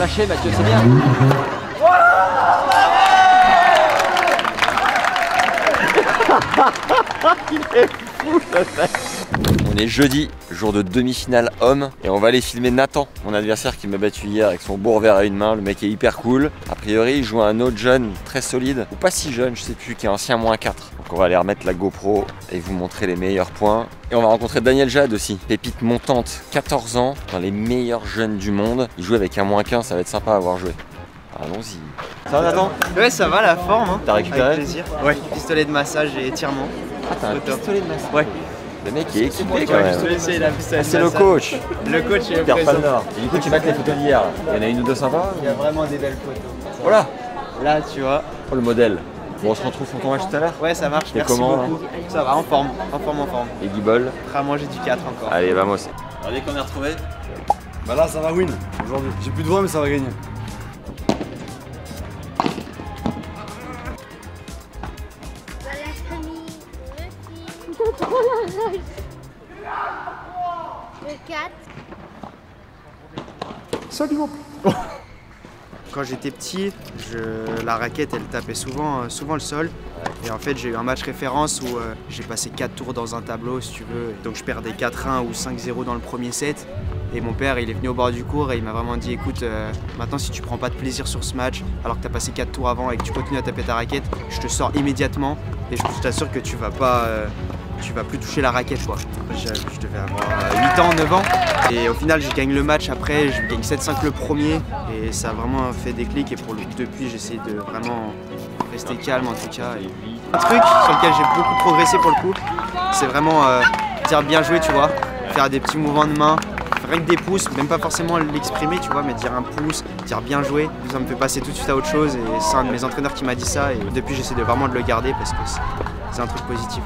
lâcher, Mathieu, c'est bien. Il est fou, le mec. On est jeudi, jour de demi-finale homme, et on va aller filmer Nathan, mon adversaire qui m'a battu hier avec son beau revers à une main. Le mec est hyper cool. A priori, il joue à un autre jeune très solide, ou pas si jeune, je sais plus, qui est ancien -4. Donc on va aller remettre la GoPro et vous montrer les meilleurs points. Et on va rencontrer Daniel Jade aussi, pépite montante, 14 ans, dans les meilleurs jeunes du monde. Il joue avec un -15, ça va être sympa à avoir joué. Allons-y. Ça va Nathan? Ouais, ça va, la forme. Hein. T'as récupéré? Avec plaisir. Ouais, pistolet de massage et étirement. Ah, t'as un pistolet de massage? Ouais. Le mec est équipé quand même. C'est le coach. Le coach est Pierre présent. Palmer. Et du coup, tu vas avec les photos d'hier. Il y en a une ou deux sympas? Il y a vraiment des belles photos. Voilà. Là, tu vois. Oh, le modèle. Bon, on se retrouve pour ton match tout à l'heure? Ouais, ça marche. T'es Merci comment, beaucoup. Ça va, en forme. Et Guibol? Prêt à manger du 4 encore. Allez, vamos. Alors, dès qu'on est retrouvé? Bah là, ça va win aujourd'hui. J'ai plus de voix, mais ça va gagner. Le 4. Salut mon Quand j'étais petit, la raquette elle tapait souvent le sol. Et en fait j'ai eu un match référence où j'ai passé 4 tours dans un tableau si tu veux. Donc je perdais 4-1 ou 5-0 dans le premier set. Et mon père il est venu au bord du court et il m'a vraiment dit écoute maintenant si tu prends pas de plaisir sur ce match alors que tu as passé 4 tours avant et que tu continues à taper ta raquette, je te sors immédiatement et je t'assure que tu vas plus toucher la raquette quoi. Je devais avoir 8 ans, 9 ans et au final je gagne le match après, je gagne 7-5 le premier et ça a vraiment fait déclic et depuis j'essaie de vraiment rester calme en tout cas. Un truc sur lequel j'ai beaucoup progressé pour le coup, c'est vraiment dire bien joué tu vois, faire des petits mouvements de main, rien que des pouces, même pas forcément l'exprimer tu vois, mais dire un pouce, dire bien joué, ça me fait passer tout de suite à autre chose et c'est un de mes entraîneurs qui m'a dit ça et depuis j'essaie de vraiment de le garder parce que c'est un truc positif.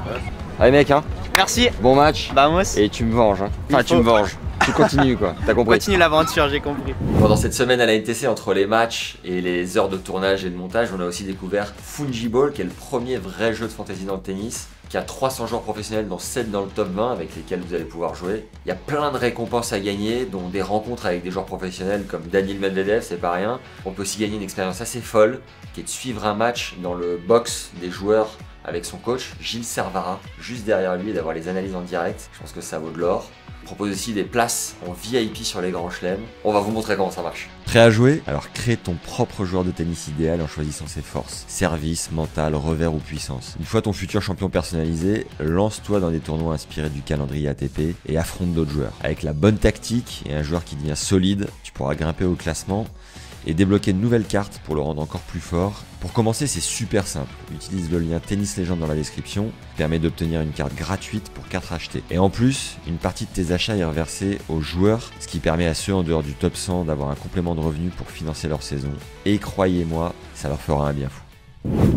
Allez mec, hein. Merci. Bon match. Vamos. Et tu me venges, hein. Enfin, tu me venges. Tu continues quoi, t'as compris? Continue l'aventure, j'ai compris. Pendant cette semaine à la NTC, entre les matchs et les heures de tournage et de montage, on a aussi découvert Fungible, qui est le premier vrai jeu de fantasy dans le tennis, qui a 300 joueurs professionnels, dont 7 dans le top 20 avec lesquels vous allez pouvoir jouer. Il y a plein de récompenses à gagner, dont des rencontres avec des joueurs professionnels comme Daniil Medvedev, c'est pas rien. On peut aussi gagner une expérience assez folle, qui est de suivre un match dans le box des joueurs avec son coach, Gilles Servara, juste derrière lui et d'avoir les analyses en direct. Je pense que ça vaut de l'or. On propose aussi des places en VIP sur les grands chelems. On va vous montrer comment ça marche. Prêt à jouer? Alors crée ton propre joueur de tennis idéal en choisissant ses forces. Service, mental, revers ou puissance. Une fois ton futur champion personnalisé, lance-toi dans des tournois inspirés du calendrier ATP et affronte d'autres joueurs. Avec la bonne tactique et un joueur qui devient solide, tu pourras grimper au classement et débloquer de nouvelles cartes pour le rendre encore plus fort. Pour commencer, c'est super simple. Utilise le lien Tennis Legend dans la description, qui permet d'obtenir une carte gratuite pour 4 achetés. Et en plus, une partie de tes achats est reversée aux joueurs, ce qui permet à ceux en dehors du top 100 d'avoir un complément de revenus pour financer leur saison. Et croyez-moi, ça leur fera un bien fou.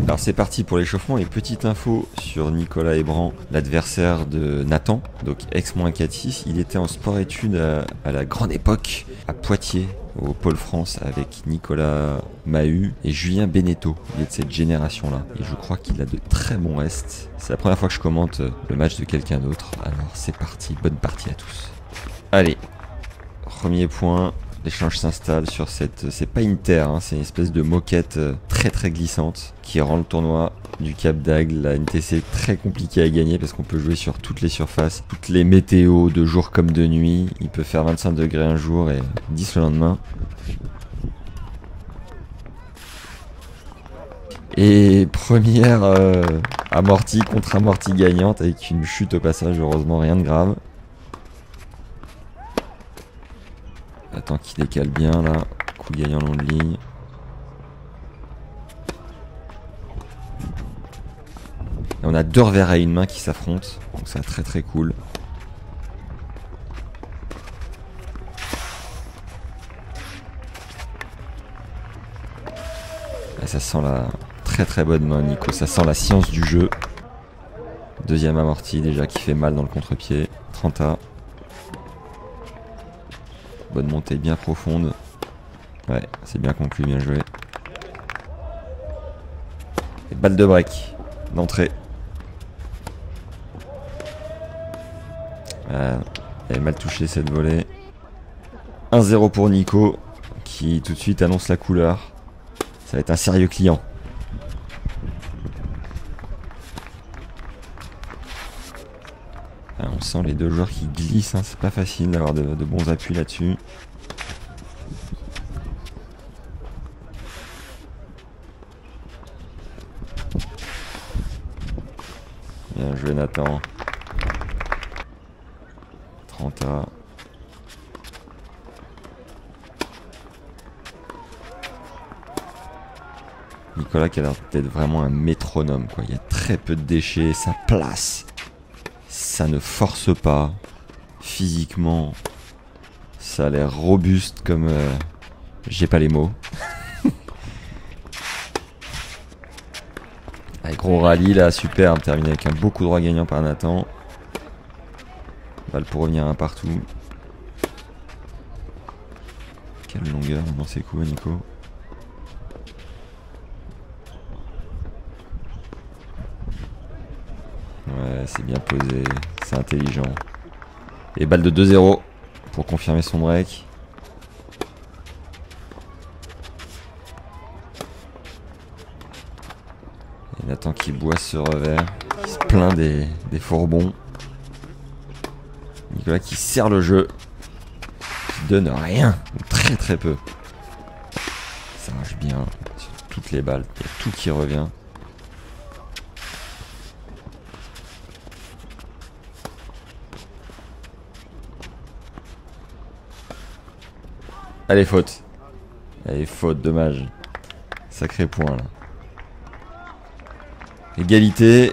Alors c'est parti pour l'échauffement et petite info sur Nicolas Hébran, l'adversaire de Nathan, donc ex-4-6. Il était en sport-études à la grande époque à Poitiers, au Pôle France, avec Nicolas Mahut et Julien Beneteau. Il est de cette génération-là et je crois qu'il a de très bons restes. C'est la première fois que je commente le match de quelqu'un d'autre, alors c'est parti, bonne partie à tous. Allez, premier point. L'échange s'installe sur cette... C'est pas une terre, hein, c'est une espèce de moquette très très glissante qui rend le tournoi du Cap d'Agde, la NTC, très compliqué à gagner parce qu'on peut jouer sur toutes les surfaces, toutes les météos, de jour comme de nuit. Il peut faire 25 degrés un jour et 10 le lendemain. Et première amortie contre amortie gagnante avec une chute au passage, heureusement rien de grave. Attends qu'il décale bien là, coup gagnant long de ligne. Et on a deux revers à une main qui s'affrontent, donc c'est très très cool. Là, ça sent la très très bonne main Nico, ça sent la science du jeu. Deuxième amorti déjà qui fait mal dans le contre-pied, 30A. Bonne montée bien profonde. Ouais, c'est bien conclu, bien joué. Et balle de break d'entrée. Elle est mal touchée cette volée. 1-0 pour Nico, qui qui tout de suite annonce la couleur. Ça va être un sérieux client. Ah, on sent les deux joueurs qui glissent, hein. C'est pas facile d'avoir de bons appuis là-dessus. Bien joué Nathan. 30A. Nicolas qui a l'air d'être vraiment un métronome, quoi. Il y a très peu de déchets, ça place. Ça ne force pas. Physiquement, ça a l'air robuste comme... j'ai pas les mots. Allez, gros rallye là, superbe. Terminé avec un beau coup droit gagnant par Nathan. Balle pour revenir un partout. Quelle longueur dans ses coups, Nico. Ouais, c'est bien posé, c'est intelligent. Et balle de 2-0 pour confirmer son break. Et Nathan qui boit ce revers, qui se plaint des faux rebonds. Nicolas qui serre le jeu, qui donne rien, ou très très peu. Ça marche bien sur toutes les balles, il y a tout qui revient. Allez, faute. Allez, faute, dommage. Sacré point là. Égalité.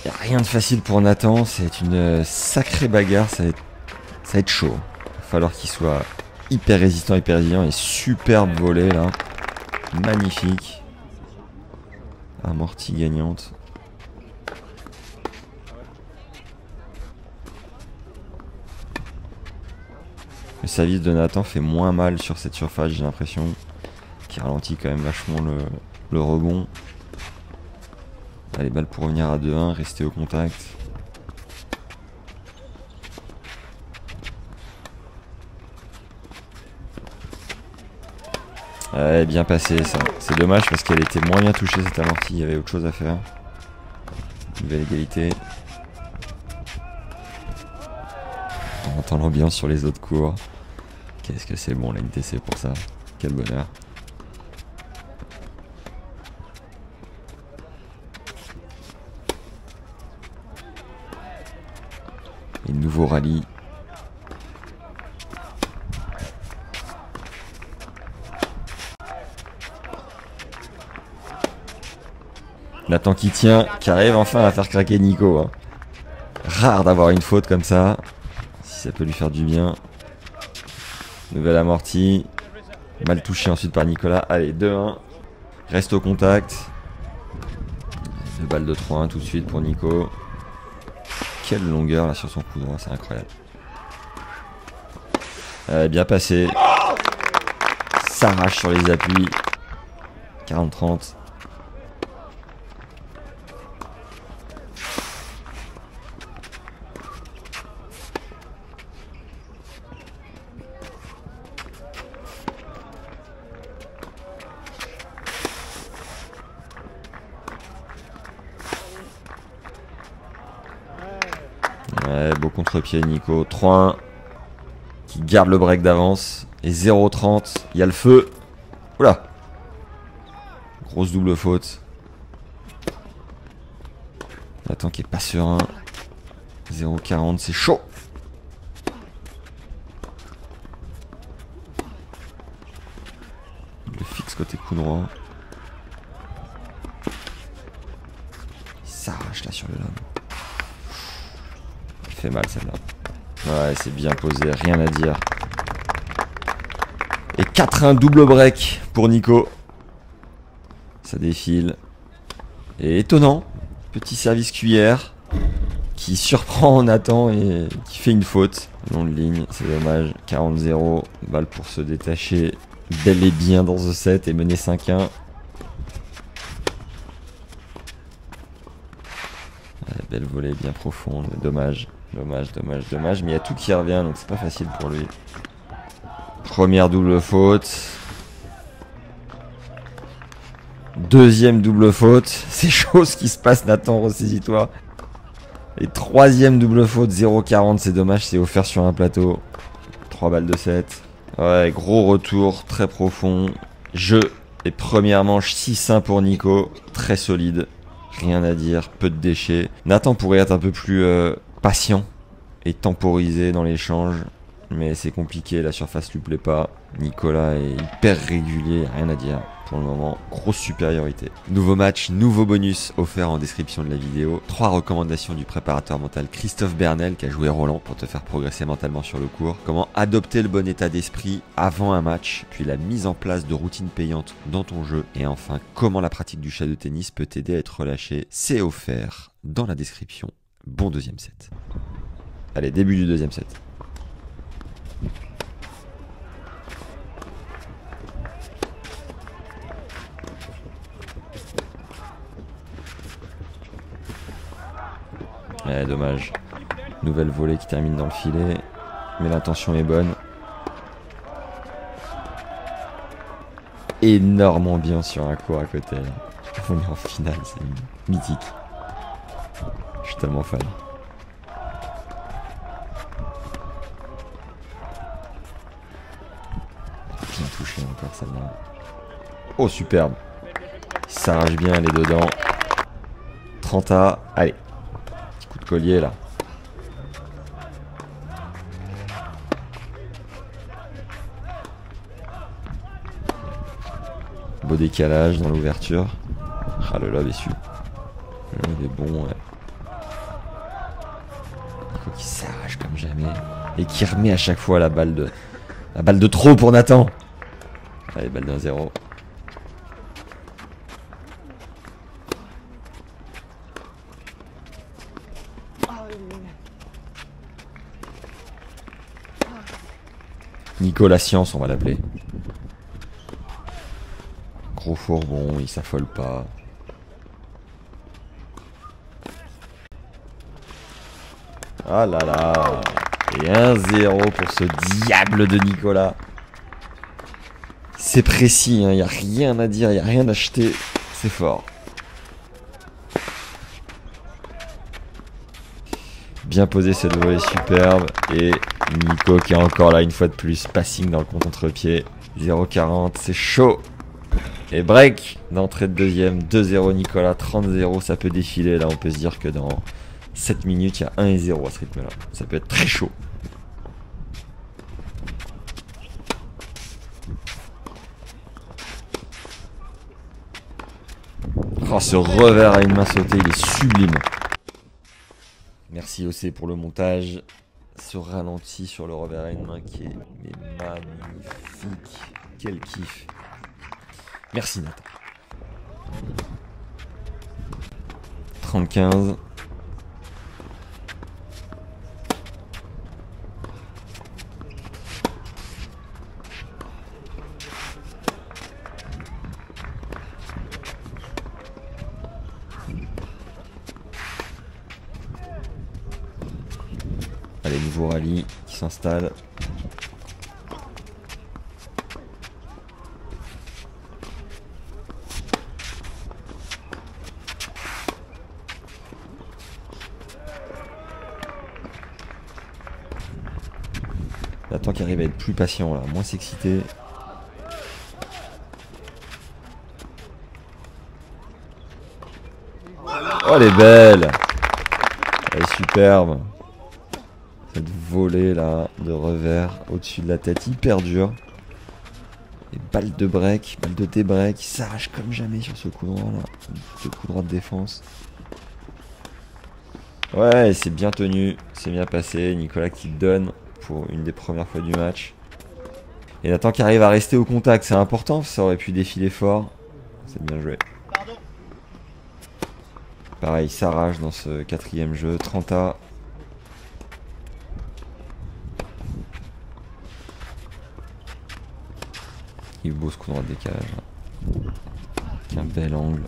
Y a rien de facile pour Nathan. C'est une sacrée bagarre. Ça va être chaud. Il va falloir qu'il soit hyper résistant, hyper résilient. Et superbe volée là. Magnifique. Amortie gagnante. Le service de Nathan fait moins mal sur cette surface, j'ai l'impression. Qui ralentit quand même vachement le rebond. Allez, balle pour revenir à 2-1, rester au contact. Ouais, bien passé ça. C'est dommage parce qu'elle était moins bien touchée cette amortie, il y avait autre chose à faire. Nouvelle égalité. On entend l'ambiance sur les autres cours. Qu'est-ce que c'est bon la NTC pour ça. Quel bonheur. Et nouveau rallye. Nathan qui tient, qui arrive enfin à faire craquer Nico. Hein. Rare d'avoir une faute comme ça. Si ça peut lui faire du bien. Nouvelle amortie. Mal touché ensuite par Nicolas. Allez, 2-1. Reste au contact. Deux balles de 3-1 tout de suite pour Nico. Quelle longueur là sur son coup droit, c'est incroyable. Bien passé. S'arrache sur les appuis. 40-30. Ouais, beau contre-pied Nico. 3-1. Qui garde le break d'avance. Et 0-30. Il y a le feu. Oula. Grosse double faute. Nathan qui est pas serein. 0-40, c'est chaud. Il le fixe côté coup droit. Il s'arrache là sur le lobe. Il fait mal celle-là. Ouais, c'est bien posé, rien à dire. Et 4-1 double break pour Nico. Ça défile. Et étonnant, petit service cuillère qui surprend Nathan et qui fait une faute. Long de ligne, c'est dommage. 40-0, balle pour se détacher bel et bien dans ce set et mener 5-1. Ouais, belle volée bien profonde, dommage. Dommage, dommage, dommage. Mais il y a tout qui revient, donc c'est pas facile pour lui. Première double faute. Deuxième double faute. C'est chaud ce qui se passe, Nathan, ressaisis-toi. Et troisième double faute, 0,40. C'est dommage, c'est offert sur un plateau. 3 balles de 7. Ouais, gros retour, très profond. Jeu et première manche 6-1 pour Nico. Très solide. Rien à dire, peu de déchets. Nathan pourrait être un peu plus patient et temporisé dans l'échange. Mais c'est compliqué, la surface lui plaît pas. Nicolas est hyper régulier, rien à dire. Pour le moment, grosse supériorité. Nouveau match, nouveau bonus offert en description de la vidéo. 3 recommandations du préparateur mental Christophe Bernel qui a joué Roland pour te faire progresser mentalement sur le court. Comment adopter le bon état d'esprit avant un match. Puis la mise en place de routines payantes dans ton jeu. Et enfin, comment la pratique du shadow tennis peut t'aider à être relâché. C'est offert dans la description. Bon deuxième set. Allez, début du deuxième set. Ouais, dommage. Nouvelle volée qui termine dans le filet. Mais l'intention est bonne. Énorme ambiance sur un court à côté. On est en finale, c'est mythique. Je suis tellement fan. Bien touché encore celle-là. Oh, superbe. Il s'arrache bien, elle est dedans. 30A, allez. Coup de collier là. Beau décalage dans l'ouverture. Ah, le lob est su. Le lob est bon, ouais. Nico qui s'arrache comme jamais. Et qui remet à chaque fois la balle de trop pour Nathan. Allez, balle d'un 0. Nico la science, on va l'appeler. Gros fourbon, il s'affole pas. Ah là là. Et 1-0 pour ce diable de Nicolas. C'est précis, hein, y a rien à dire, y a rien à acheter. C'est fort. Bien posé cette volée superbe. Et Nico qui est encore là une fois de plus. Passing dans le contre-pied. 0,40, c'est chaud. Et break d'entrée de deuxième. 2-0 Nicolas, 30-0. Ça peut défiler là. On peut se dire que dans 7 minutes, il y a 1 et 0 à ce rythme-là. Ça peut être très chaud. Oh, ce revers à une main sautée, il est sublime. Merci OC pour le montage. Ce ralenti sur le revers à une main qui est magnifique. Quel kiff. Merci Nathan. 30-15. Allez, nouveau rallye qui s'installe. Nathan qui arrive à être plus patient là, moins s'exciter. Oh, elle est belle. Elle est superbe. Cette volée là de revers au-dessus de la tête, hyper dure. Et balle de break, balle de débreak, il s'arrache comme jamais sur ce coup droit là. Ce coup droit de défense. Ouais, c'est bien tenu, c'est bien passé. Nicolas qui donne pour une des premières fois du match. Et Nathan qui arrive à rester au contact, c'est important, ça aurait pu défiler fort. C'est bien joué. Pareil, il s'arrache dans ce quatrième jeu, 30A. Il est beau ce coup droit de décalage. Avec un bel angle.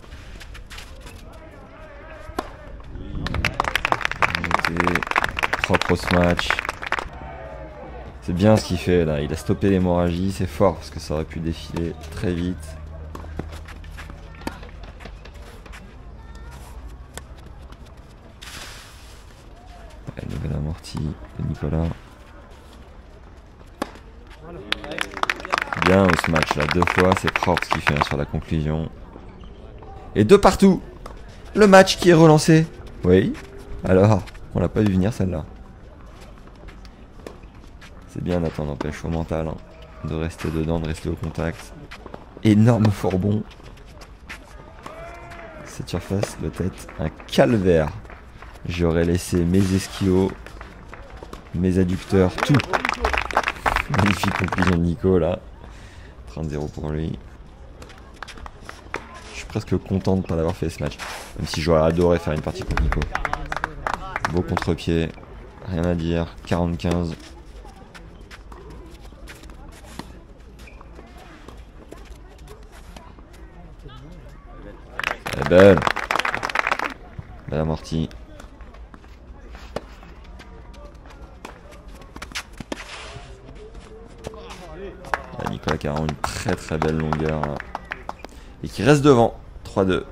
Propre ce match. C'est bien ce qu'il fait là. Il a stoppé l'hémorragie. C'est fort parce que ça aurait pu défiler très vite. Nouvelle amortie de Nicolas. Bien ce match là, 2 fois, c'est propre ce qu'il fait sur la conclusion. Et 2 partout. Le match qui est relancé. Oui. Alors, on l'a pas vu venir celle-là. C'est bien Nathan, n'empêche au mental hein, de rester dedans, de rester au contact. Énorme forbon. Cette surface doit être un calvaire. J'aurais laissé mes ischios, mes adducteurs, tout. Magnifique conclusion de Nico là. 30-0 pour lui. Je suis presque content de ne pas l'avoir fait ce match. Même si j'aurais adoré faire une partie contre Nico. Beau contre-pied. Rien à dire. 40-15. Elle est belle. Belle amortie. Nicolas qui a une très belle longueur là. Et qui reste devant. 3-2.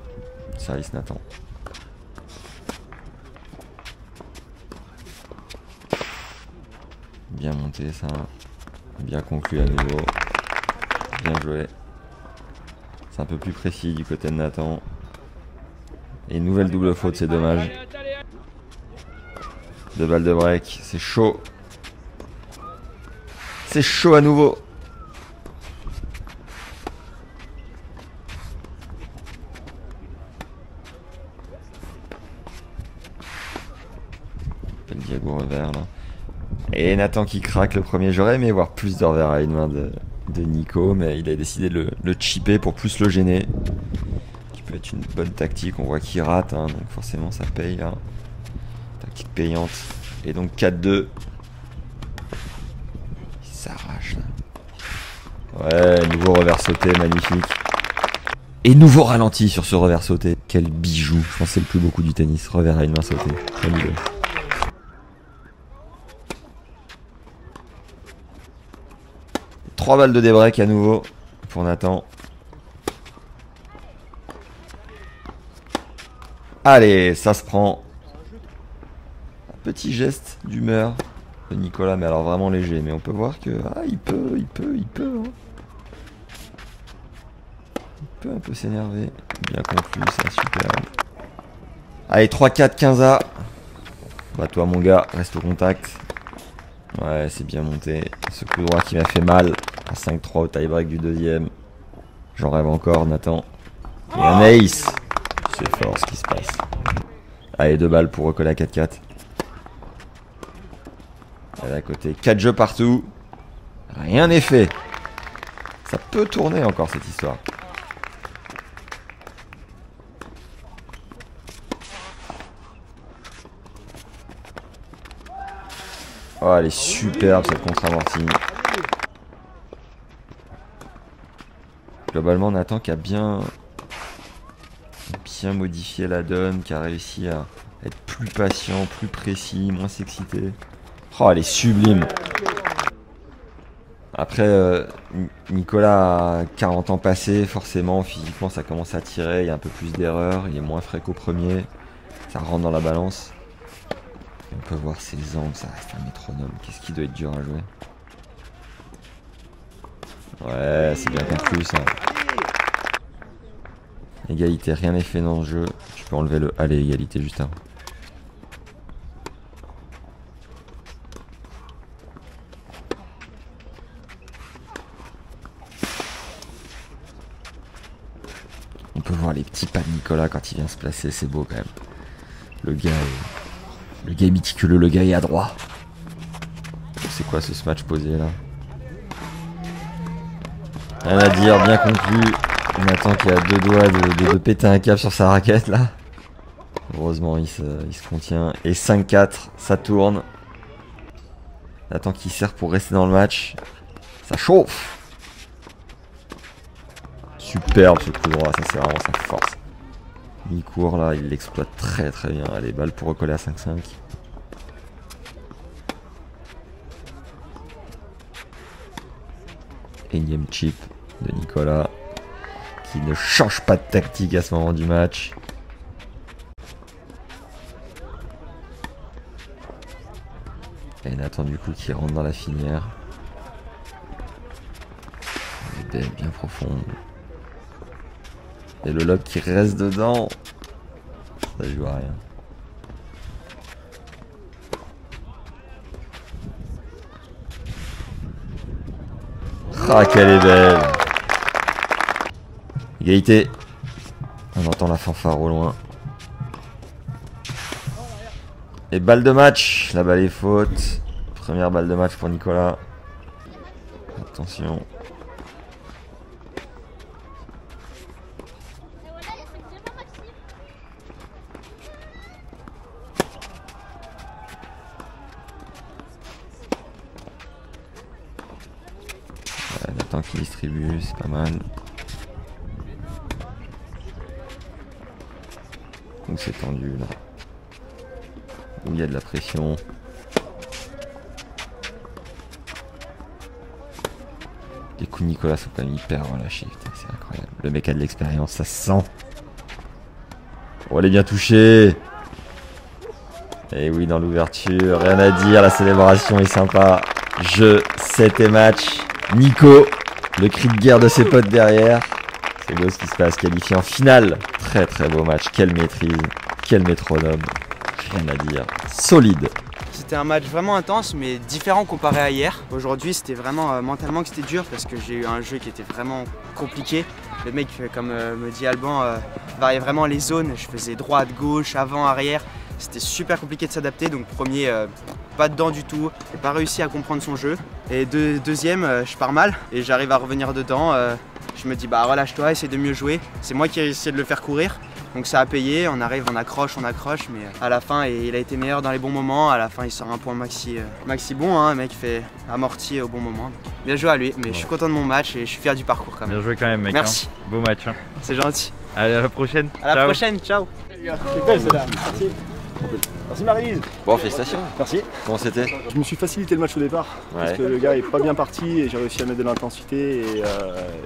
Service Nathan. Bien monté ça. Bien conclu à nouveau. Bien joué. C'est un peu plus précis du côté de Nathan. Et une nouvelle double faute, c'est dommage. 2 balles de break. C'est chaud. C'est chaud à nouveau. Le Diago revers là. Et Nathan qui craque le premier. J'aurais aimé voir plus de revers à une main de Nico, mais il a décidé de le chipper pour plus le gêner. Qui peut être une bonne tactique. On voit qu'il rate, hein, donc forcément ça paye là. Tactique payante. Et donc 4-2. Il s'arrache là. Ouais, nouveau revers sauté, magnifique. Et nouveau ralenti sur ce revers sauté. Quel bijou. Je pense que c'est le plus beau coup du tennis. Revers à une main sautée. Fabuleux. Trois balles de débreak à nouveau pour Nathan. Allez, ça se prend. Un petit geste d'humeur de Nicolas, mais alors vraiment léger. Mais on peut voir que il peut. Hein. Il peut un peu s'énerver. Bien conclu, ça super. Allez, 3-4, 15A. Bah toi mon gars, reste au contact. Ouais, c'est bien monté. Ce coup droit qui m'a fait mal. Un 5-3 au tie-break du deuxième. J'en rêve encore, Nathan. Et un ace. C'est fort ce qui se passe. Allez, 2 balles pour recoller à 4-4. Elle est à côté. 4 jeux partout. Rien n'est fait. Ça peut tourner encore cette histoire. Oh, elle est superbe cette contre-amortie. Globalement, Nathan qui a bien modifié la donne, qui a réussi à être plus patient, plus précis, moins s'exciter. Oh, elle est sublime. Après, Nicolas a 40 ans passés, forcément, physiquement, ça commence à tirer, il y a un peu plus d'erreurs, il est moins frais qu'au premier. Ça rentre dans la balance. Et on peut voir ses angles, ça reste un métronome. Qu'est-ce qui doit être dur à jouer? Ouais, c'est bien conclu ça. Égalité, rien n'est fait dans le jeu. Je peux enlever le allez, égalité juste avant. On peut voir les petits pas de Nicolas quand il vient se placer, c'est beau quand même. Le gars est méticuleux, le gars est adroit. C'est quoi ce match posé là? Rien à dire, bien conclu. Nathan qui a 2 doigts de péter un câble sur sa raquette là. Heureusement il se contient. Et 5-4, ça tourne. Nathan qui sert pour rester dans le match. Ça chauffe. Superbe ce coup droit, ça c'est vraiment sa force. Il court là, il l'exploite très bien. Allez, balle pour recoller à 5-5. Énième chip de Nicolas qui ne change pas de tactique à ce moment du match. Et Nathan du coup qui rentre dans la finière. Elle est belle, bien profonde. Et le lob qui reste dedans. Ça joue à rien. Ah, qu'elle est belle. Égalité. On entend la fanfare au loin. Et balle de match. La balle est faute. Première balle de match pour Nicolas. Attention. Nathan qui distribue, c'est pas mal. Où c'est tendu là. Où il y a de la pression. Les coups de Nicolas sont quand même hyper relâchés. C'est incroyable. Le mec a de l'expérience, ça se sent. Oh, elle est bien touchée. Et oui, dans l'ouverture, rien à dire. La célébration est sympa. Jeu, 7 et match. Nico, le cri de guerre de ses potes derrière. C'est beau ce qui se passe, qualifié en finale. Très très beau match, quelle maîtrise, quel métronome. Rien à dire, solide. C'était un match vraiment intense mais différent comparé à hier. Aujourd'hui c'était vraiment mentalement que c'était dur parce que j'ai eu un jeu qui était vraiment compliqué. Le mec, comme me dit Alban, variait vraiment les zones. Je faisais droite, gauche, avant, arrière. C'était super compliqué de s'adapter, donc premier, pas dedans du tout. J'ai pas réussi à comprendre son jeu. Et deuxième, je pars mal et j'arrive à revenir dedans. Je me dis bah relâche-toi, essaie de mieux jouer. C'est moi qui ai essayé de le faire courir. Donc ça a payé, on arrive, on accroche, mais à la fin il a été meilleur dans les bons moments. À la fin il sort un point maxi bon, hein, le mec fait amorti au bon moment. Bien joué à lui, mais je suis content de mon match et je suis fier du parcours quand même. Bien joué quand même mec. Merci. Hein. Beau match. Hein. C'est gentil. Allez, à la prochaine. À la prochaine, ciao. C'est belle celle-là, merci. Merci Maryse. Bon, félicitations. Merci. Comment c'était? Je me suis facilité le match au départ parce que le gars est pas bien parti et j'ai réussi à mettre de l'intensité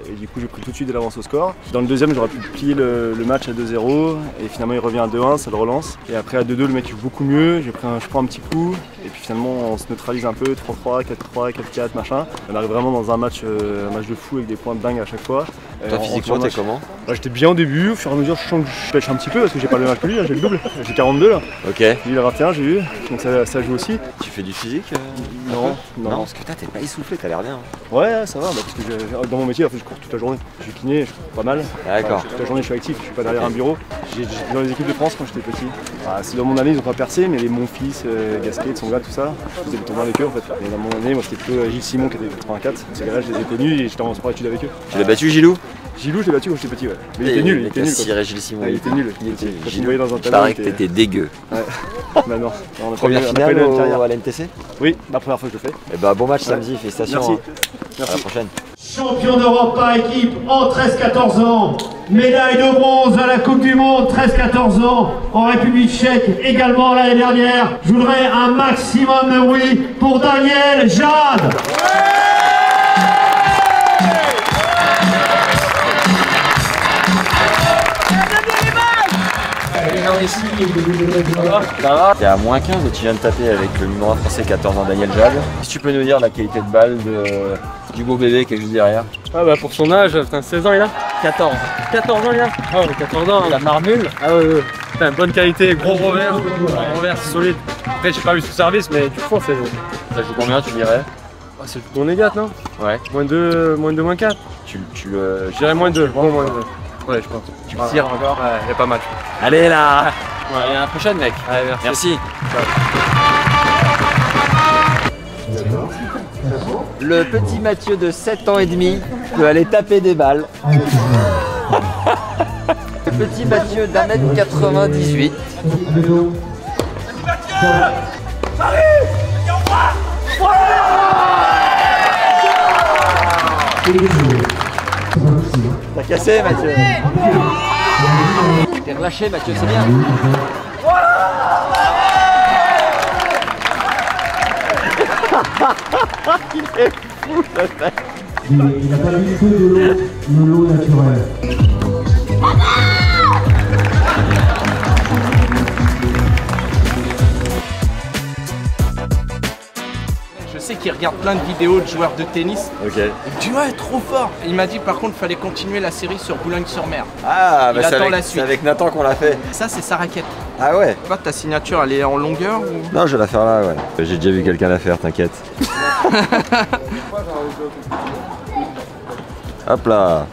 et du coup j'ai pris tout de suite de l'avance au score. Dans le deuxième j'aurais pu plier le match à 2-0 et finalement il revient à 2-1, ça le relance. Et après à 2-2 le mec joue beaucoup mieux, je prends un petit coup et puis finalement on se neutralise un peu, 3-3, 4-3, 4-4 machin. On arrive vraiment dans un match de fou avec des points de dingue à chaque fois. Toi physiquement t'es comment? J'étais bien au début, au fur et à mesure je sens que je pêche un petit peu parce que j'ai pas le même âge que lui, j'ai le double, j'ai 42 là. Ok. Lui il a 21 j'ai eu, donc ça joue aussi. Tu fais du physique? Non. Parce que t'es pas essoufflé, t'as l'air bien. Ouais ça va, parce que dans mon métier en fait je cours toute la journée. Je suis kiné, je cours pas mal. D'accord. Toute la journée je suis actif, je suis pas derrière un bureau. J'ai dans les équipes de France quand j'étais petit. C'est dans mon année ils ont pas percé, mais les Monfils, Gasquet, Tsonga, tout ça, je faisais le tournoi avec eux en fait. Mais dans mon année moi c'était plutôt Gilles Simon qui était 84. Ces gars-là je les ai connus et j'étais en sport études avec eux. Tu l'as battu Gilou? Gilou je l'ai battu quand j'étais petit ouais. Mais il était nul, il était nul. Gilles Simon. Il était nul. Quand il me voyait dans un Il talent. paraît que t'étais dégueu. Ouais. Bah non. Première finale à l'NTC? Oui, la première fois que je le fais. Et bah bon match samedi, félicitations. Merci. Merci. À la prochaine. Champion d'Europe par équipe en 13-14 ans. Médaille de bronze à la Coupe du Monde 13-14 ans en République tchèque également l'année dernière. Je voudrais un maximum de bruit pour Daniel Jade. T'es à moins 15 et tu viens de taper avec le numéro 1 français 14 ans Daniel Jade. Si tu peux nous dire la qualité de balle du beau bébé qui est juste derrière. Ah bah pour son âge, putain 16 ans il a 14. 14 ans il a. Ah ouais 14 ans, la marmule. Ah ouais. Putain, bonne qualité, gros revers solide. Après j'ai pas vu son service mais du fond c'est... Ça joue combien tu dirais? Ah, c'est le bon négat non? Ouais. Moins 2, moins 4. Tu le... Je dirais moins 2, vraiment moins 2. Ouais je pense. Tu le tires encore? Ouais, il est pas mal. Allez là. Ouais, à la prochaine mec. Allez, merci. Le petit Mathieu de 7 ans et demi peut aller taper des balles. Le petit Mathieu d'1m98. T'as cassé Mathieu. T'es relâché Mathieu, c'est bien. Il est fou le mec. Il n'a pas du tout de l'eau naturelle. qu'il regarde plein de vidéos de joueurs de tennis. Ok. Il me dit ouais, trop fort. Il m'a dit par contre, il fallait continuer la série sur Boulogne-sur-Mer. Ah, Il bah attend la suite. c'est avec Nathan qu'on l'a fait. Ça, c'est sa raquette. Ah ouais? Toi, ta signature, elle est en longueur ou... Non, je vais la faire là, ouais. J'ai déjà vu quelqu'un la faire, t'inquiète. Hop là.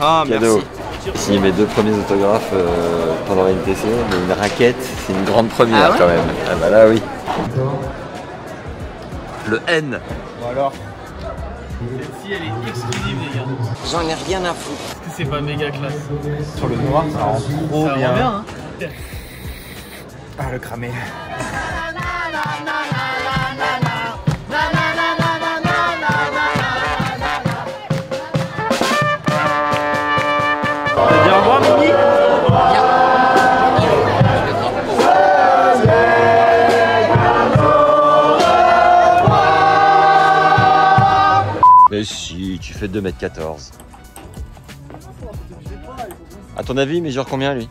Ah, Cadeau. merci. Signé mes 2 premiers autographes pendant la NTC, mais une raquette, c'est une grande première Ah ouais quand même. Ah bah là oui. Le N. Bon alors. Celle-ci elle est exclusive les gars. J'en ai rien à foutre. Est-ce que c'est pas méga classe? Sur le noir, ça rend trop Ça bien. rend bien hein. Ah, le cramé. Dis au revoir Mimi. Mais si, tu fais 2m14. À ton avis, il mesure combien lui?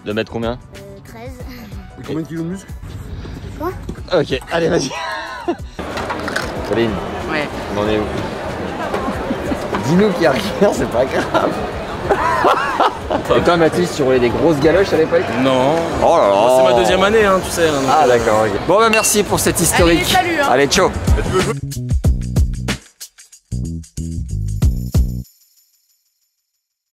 2 mètres combien? 13. Et combien de kilos de muscle? Quoi? Ok, allez vas-y. Pauline, Ouais. on en est où? Dis-nous qu'il n'y a rien, c'est pas grave. Et toi Mathis, tu roulais des grosses galoches à l'époque? Non. Oh là là. C'est ma deuxième année, hein, tu sais. Ah d'accord, ok. Bon bah merci pour cette historique. Allez, salut, hein. Allez, ciao. Tu veux jouer?